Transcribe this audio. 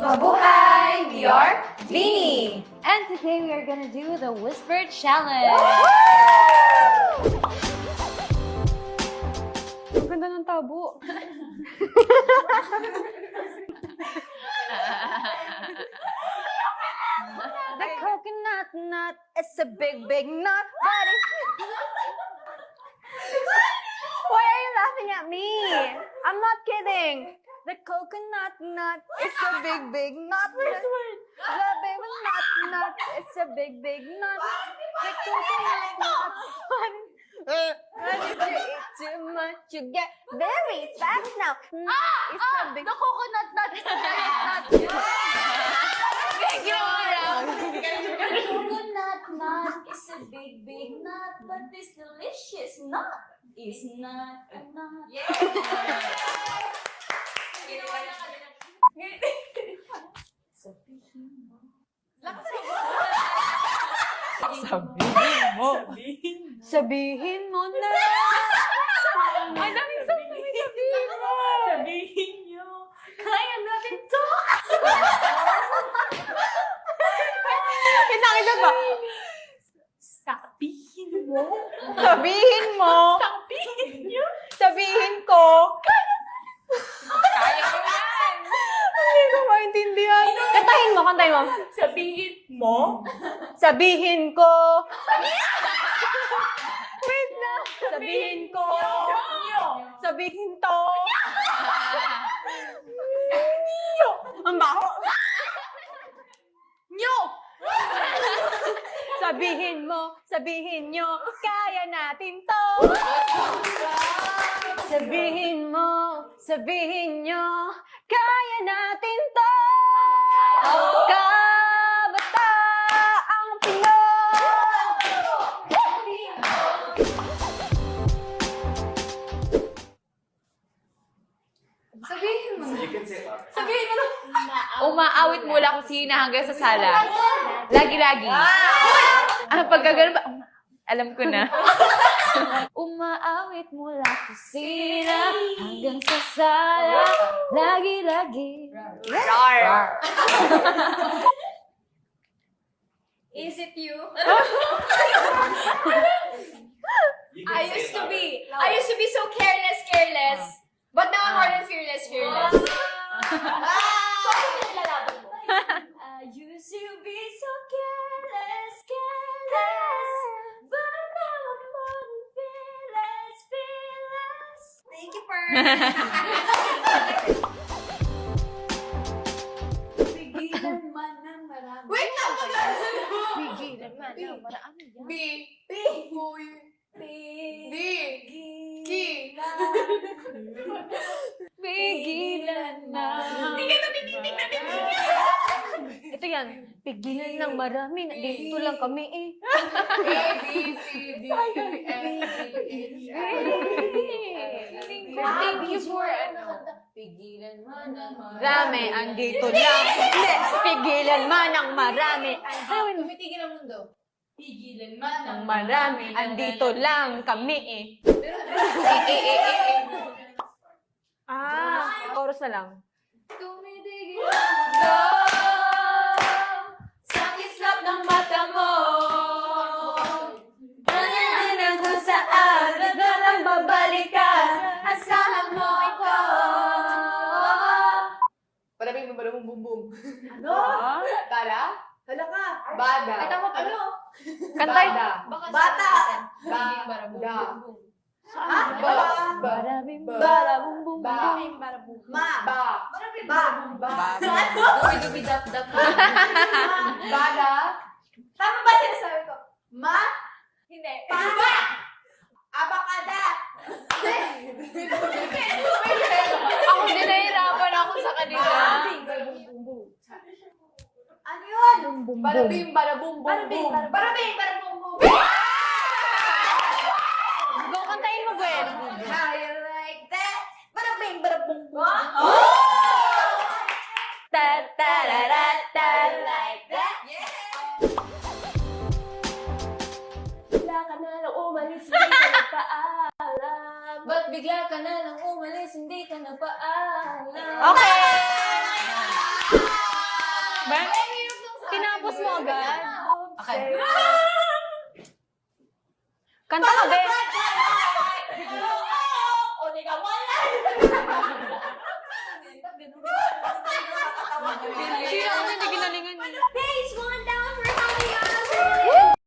Mabuhay! We are Vini! And today we are gonna do the Whisper Challenge! Ang ganda ng tabo. The coconut nut is a big, big nut, but it's... Why are you laughing at me? I'm not kidding. The coconut nut is a big, big nut. The big nut is a big, big nut. The coconut nut. When you eat too much, you get very fat now. It's a big... The coconut nut is a big nut! The coconut nut is a big, big nut, but this delicious nut is not a nut. Sabihin mo na. Ang daming sabihin mo! Sabihin nyo! Kaya natin to! Pinakita ba? Sabihin mo! Sabihin mo. Sabihin nyo! Sabihin ko. Kaya ko yan! Hindi ko maintindihan. Kantahin mo, kantahin mo. Sabihin mo! Sabihin ko. Wait na. Sabihin ko. Sabihin to. Ang baho. Nyo! Sabihin mo, sabihin nyo, kaya natin to. Sabihin mo, sabihin nyo, kaya natin to. Kabataang Pinoy. Sabihin mo! You can say that. Sabihin mo! Umaawit mula kusina hanggang sa sala. Lagi-lagi. Pagkagano ba? Alam ko na. Umaawit mula kusina hanggang sa sala. Lagi-lagi. Rar! Is it you? You can I say used to that. be so careless. But now I'm more than fearless. I used to be so careless. But now I'm more than fearless. Thank you, Pearl. Pigilan man ng marami. Wait lang! Pigilan man ng marami. Pigilan na. Ito yan. Pigilan ng marami. Dito lang kami eh. Thank you for Pigilan mo na Marami, andito lang. Hindi, pigilan man ng marami. Tumitigil ang mundo. Pigilan man Ang marami, andito lang kami eh. Chorus na lang. Tumitigil ang mundo. Sa kislap ng mata mo. Ganyan kung saan na lang babalikan. Asahan mo ako. Parabing mabalong bum bum. Ano? Tala? Hala ka. Bada. Ay, tama ano? Kantay. Bata. Bata. Bada. Maraming Ba. barabong bum Ba. bum. Ma. Ba. Ba. Dubi-dubi-dap-dap. Bada. Tama ba sinasabi ko? Ma. Hindi. Para. Abakada. Ako din nahihirapan ako sa kanila. Ano yun? Barabing barabum bum bum. Parabing, parabong mo. Go, kantayin mo, Gwen. How you like that? Barabing barabum bum. Ta-ta-ra-ra-ta. Like that? Yeah. Bigla ka na lang umalis, hindi ka nagpaalam. Ba't bigla ka na lang umalis, hindi ka nagpaalam? Okay! Okay. Kanta ka, be. O, di ka wala. Sino ako hindi ginalingan niya?